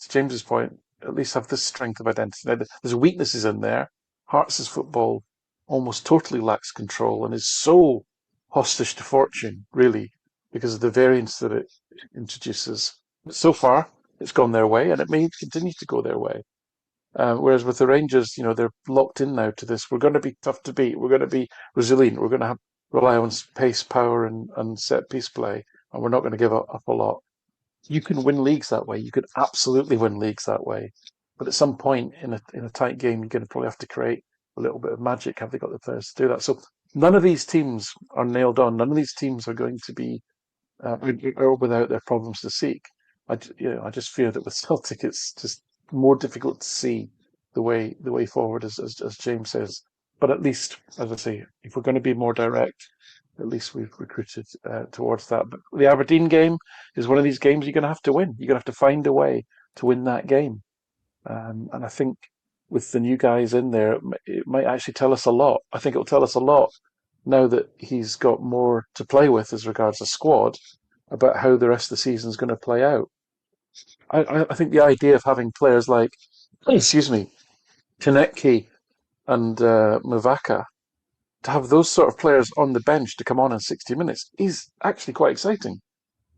to James's point, at least have this strength of identity. Now, there's weaknesses in there. Hearts' football almost totally lacks control and is so hostage to fortune, really, because of the variance that it introduces. But so far, it's gone their way, and it may continue to go their way. Whereas with the Rangers, they're locked in now to this. We're going to be tough to beat. We're going to be resilient. We're going to rely on pace, power, and set piece play, and we're not going to give up a lot. You can win leagues that way. You could absolutely win leagues that way. But at some point in a tight game, you're going to probably have to create a little bit of magic. Have they got the players to do that? So none of these teams are nailed on. None of these teams are going to be without their problems to seek. I just fear that with Celtic, it's just more difficult to see the way forward, as James says. But at least, as I say, if we're going to be more direct, at least we've recruited towards that. But the Aberdeen game is one of these games you're going to have to win. You're going to have to find a way to win that game. And I think with the new guys in there, it might actually tell us a lot. I think it'll tell us a lot now that he's got more to play with as regards a squad about how the rest of the season is going to play out. I think the idea of having players like, Konecki and Mavaka, to have those sort of players on the bench to come on in 60 minutes is actually quite exciting.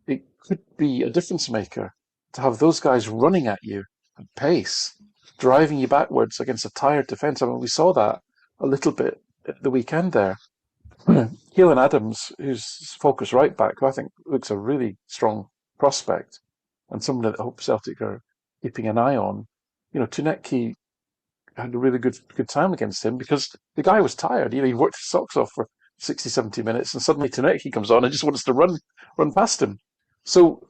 It could be a difference maker to have those guys running at you at pace, driving you backwards against a tired defence. I mean, we saw that a little bit at the weekend there. Keelan Adams, who's Falkirk's right back, who I think looks a really strong prospect and someone that I hope Celtic are keeping an eye on. Tunecki had a really good time against him because the guy was tired. He worked his socks off for 60, 70 minutes, and suddenly Tunecki comes on and just wants to run past him. So,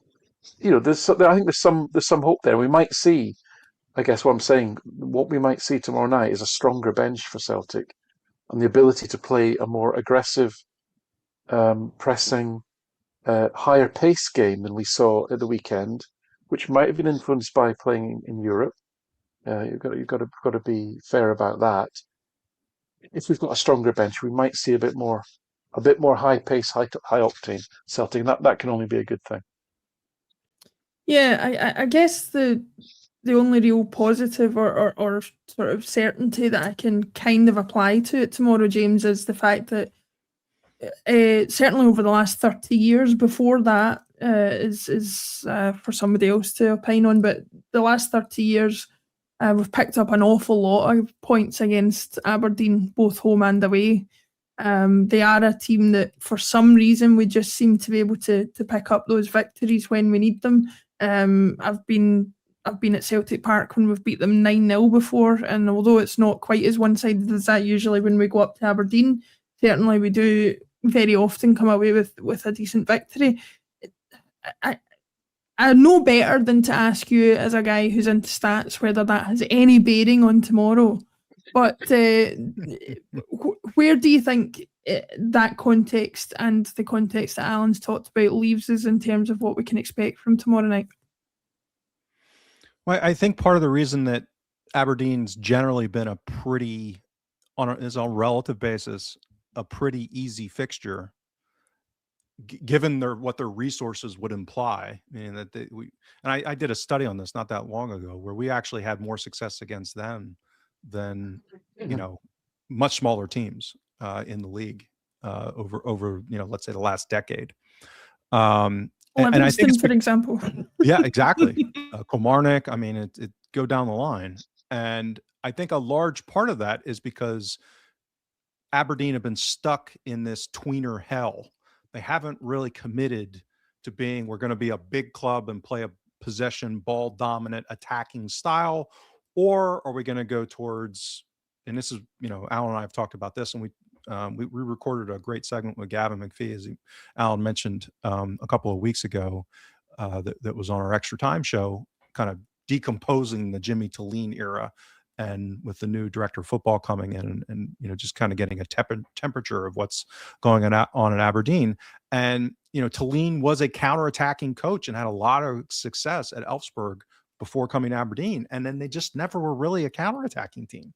I think there's some hope there. We might see, I guess what I'm saying, what we might see tomorrow night is a stronger bench for Celtic and the ability to play a more aggressive, pressing, higher pace game than we saw at the weekend, which might have been influenced by playing in Europe. You've got to be fair about that. If we've got a stronger bench, we might see a bit more high pace, high octane Celtic, and that can only be a good thing. Yeah, I guess the only real positive or sort of certainty that I can kind of apply to it tomorrow, James, is the fact that certainly over the last 30 years, before that is for somebody else to opine on, but the last 30 years, we've picked up an awful lot of points against Aberdeen, both home and away. They are a team that, for some reason, we just seem to be able to pick up those victories when we need them. I've been at Celtic Park when we've beat them 9-0 before, and although it's not quite as one-sided as that usually when we go up to Aberdeen, certainly we do very often come away with a decent victory. I know better than to ask you, as a guy who's into stats, whether that has any bearing on tomorrow. But where do you think that context and the context that Alan's talked about leaves us in terms of what we can expect from tomorrow night? Well, I think part of the reason that Aberdeen's generally been a pretty, on a relative basis, a pretty easy fixture, given what their resources would imply. I mean, I did a study on this not that long ago where we actually had more success against them than much smaller teams in the league over let's say the last decade. And I think for example. Yeah, exactly. Kilmarnock. I mean, it go down the line, and I think a large part of that is because Aberdeen have been stuck in this tweener hell. They haven't really committed to being, we're going to be a big club and play a possession, ball dominant, attacking style, or are we going to go towards, and this is, Alan and I have talked about this, and we recorded a great segment with Gavin McPhee, as Alan mentioned a couple of weeks ago, that was on our Extra Time show, kind of decomposing the Jimmy Talene era, and with the new director of football coming in, and just kind of getting a temperature of what's going on at Aberdeen. And Talene was a counterattacking coach and had a lot of success at Elfsborg before coming to Aberdeen, and then they just never were really a counterattacking team.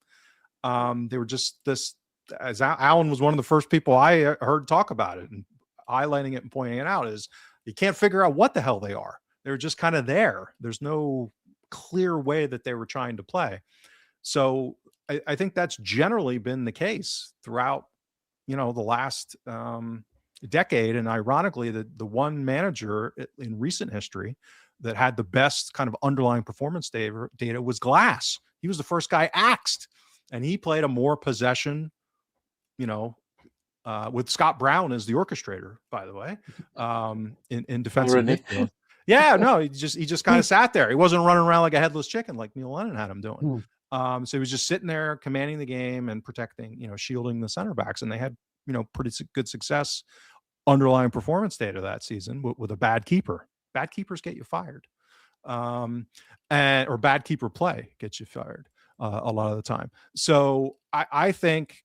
They were just this, as Alan was one of the first people I heard talk about it and highlighting it and pointing it out, is you can't figure out what the hell they are. They're just kind of there. There's no clear way that they were trying to play. So I think that's generally been the case throughout, the last decade. And ironically, the one manager in recent history that had the best kind of underlying performance data was Glass. He was the first guy axed, and he played a more possession, with Scott Brown as the orchestrator, by the way, in defensive midfield. Yeah, no, he just kind of sat there. He wasn't running around like a headless chicken like Neil Lennon had him doing. So he was just sitting there commanding the game and protecting, shielding the center backs. And they had, pretty good success underlying performance data that season with a bad keeper. Bad keepers get you fired. Or bad keeper play gets you fired a lot of the time. So I think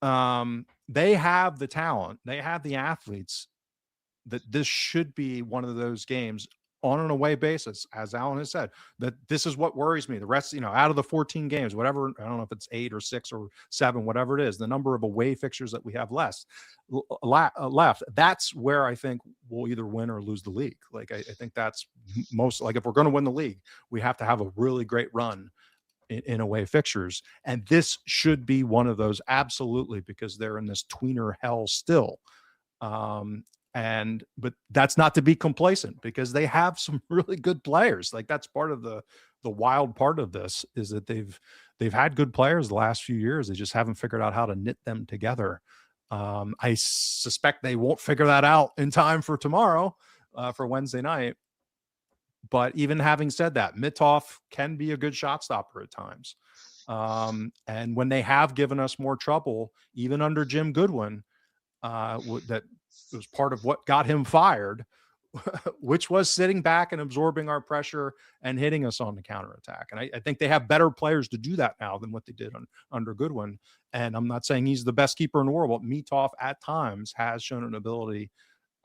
they have the talent, they have the athletes, that this should be one of those games on an away basis, as Alan has said, that this is what worries me. The rest, out of the 14 games, whatever, I don't know if it's 8 or 6 or 7, whatever it is, the number of away fixtures that we have left, that's where I think we'll either win or lose the league. Like, I think that's most, like, if we're going to win the league, we have to have a really great run in away fixtures. And this should be one of those, absolutely, because they're in this tweener hell still. But that's not to be complacent, because they have some really good players. Like, that's part of the wild part of this, is that they've had good players the last few years. They just haven't figured out how to knit them together. I suspect they won't figure that out in time for tomorrow, for Wednesday night. But even having said that, Mitov can be a good shot stopper at times. And when they have given us more trouble, even under Jim Goodwin, that was part of what got him fired, which was sitting back and absorbing our pressure and hitting us on the counterattack. And I think they have better players to do that now than what they did under Goodwin. And I'm not saying he's the best keeper in the world, but Mitov at times has shown an ability,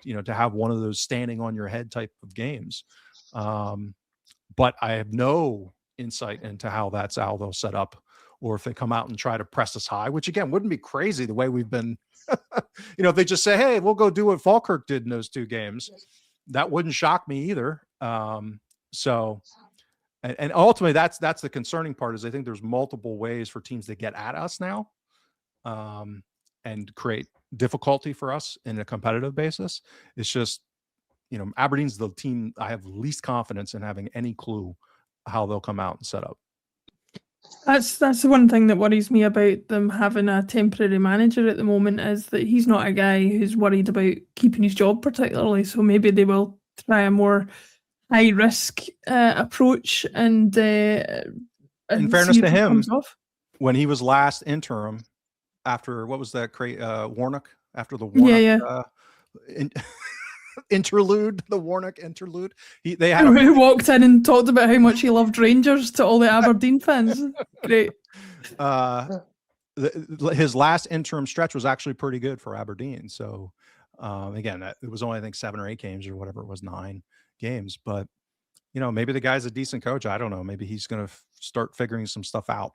to have one of those standing on your head type of games. But I have no insight into how that's how they'll set up, or if they come out and try to press us high, which again wouldn't be crazy the way we've been. If they just say, hey, we'll go do what Falkirk did in those 2 games, that wouldn't shock me either. So ultimately that's the concerning part, is I think there's multiple ways for teams to get at us now, and create difficulty for us in a competitive basis. It's just, Aberdeen's the team I have least confidence in having any clue how they'll come out and set up. That's the one thing that worries me about them having a temporary manager at the moment, is that he's not a guy who's worried about keeping his job particularly. So maybe they will try a more high risk approach and in fairness to him, when he was last interim after what was that Warnock, after the Warnock interlude, the Warnock interlude, they had who walked in and talked about how much he loved Rangers to all the Aberdeen fans. Great. His last interim stretch was actually pretty good for Aberdeen. So again, it was only I think 7 or 8 games or whatever it was, 9 games. But maybe the guy's a decent coach. I don't know. Maybe he's going to start figuring some stuff out.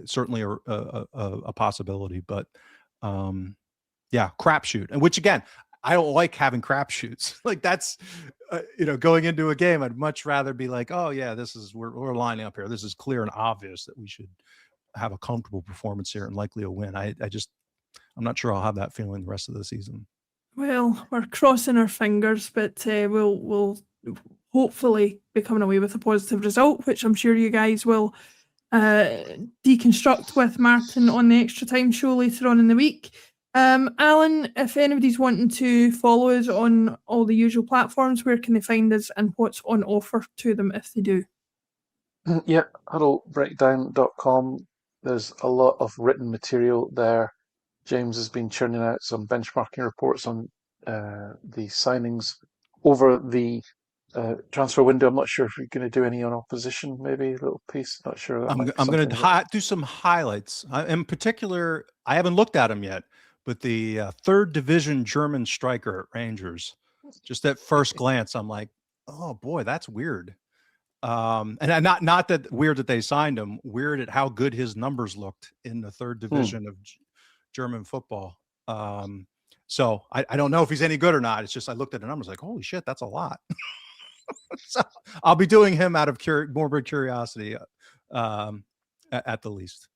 Certainly a possibility. But crapshoot, and which again, I don't like having crapshoots. Like that's, going into a game, I'd much rather be like, oh yeah, we're lining up here. This is clear and obvious that we should have a comfortable performance here and likely a win. I'm not sure I'll have that feeling the rest of the season. Well, we're crossing our fingers, but we'll hopefully be coming away with a positive result, which I'm sure you guys will deconstruct with Martin on the Extra Time show later on in the week. Alan, if anybody's wanting to follow us on all the usual platforms, where can they find us and what's on offer to them if they do? Yeah, huddlebreakdown.com. There's a lot of written material there. James has been churning out some benchmarking reports on the signings over the transfer window. I'm not sure if you're going to do any on opposition, maybe a little piece. Not sure. I'm going to do some highlights. In particular, I haven't looked at them yet, but the 3rd division German striker at Rangers, just at first glance, I'm like, oh boy, that's weird. And not that weird that they signed him, weird at how good his numbers looked in the 3rd division of German football. So I don't know if he's any good or not. It's just I looked at the numbers like, holy shit, that's a lot. So I'll be doing him out of morbid curiosity at the least.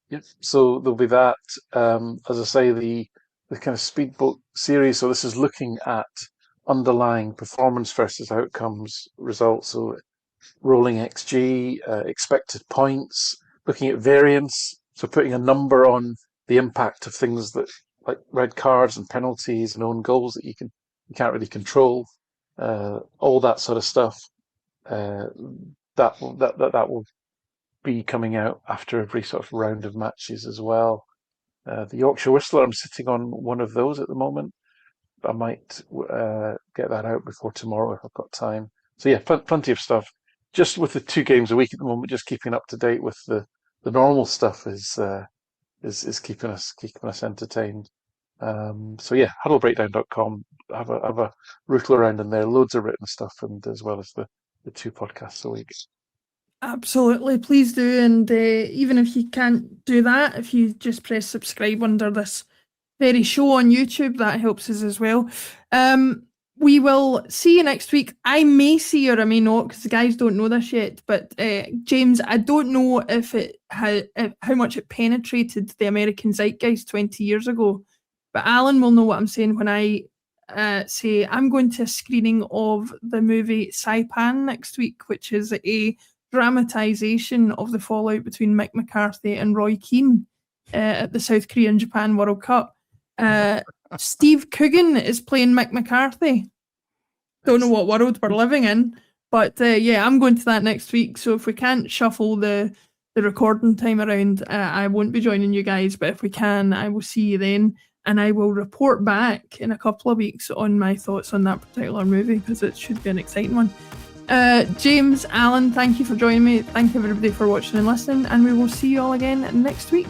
Yep. So there'll be that. As I say, the kind of speedboat series. So this is looking at underlying performance versus outcomes results. So rolling XG, expected points, looking at variance. So putting a number on the impact of things that like red cards and penalties and own goals that you can't really control. All that sort of stuff. That will be coming out after every sort of round of matches as well. The Yorkshire Whistler, I'm sitting on one of those at the moment. I might get that out before tomorrow if I've got time. So yeah, plenty of stuff. Just with the 2 games a week at the moment, just keeping up to date with the normal stuff is keeping us entertained. So yeah, huddlebreakdown.com. Have a rootle around in there. Loads of written stuff, and as well as the 2 podcasts a week. Absolutely, please do. And even if you can't do that, if you just press subscribe under this very show on YouTube, that helps us as well. We will see you next week. I may see you or I may not, because the guys don't know this yet. But James, I don't know if how much it penetrated the American zeitgeist 20 years ago. But Alan will know what I'm saying when I say I'm going to a screening of the movie Saipan next week, which is a dramatisation of the fallout between Mick McCarthy and Roy Keane at the South Korea and Japan World Cup. Steve Coogan is playing Mick McCarthy. Don't know what world we're living in, but yeah, I'm going to that next week. So if we can't shuffle the recording time around, I won't be joining you guys. But if we can, I will see you then, and I will report back in a couple of weeks on my thoughts on that particular movie, because it should be an exciting one. James, Alan, thank you for joining me. Thank you everybody for watching and listening, and we will see you all again next week.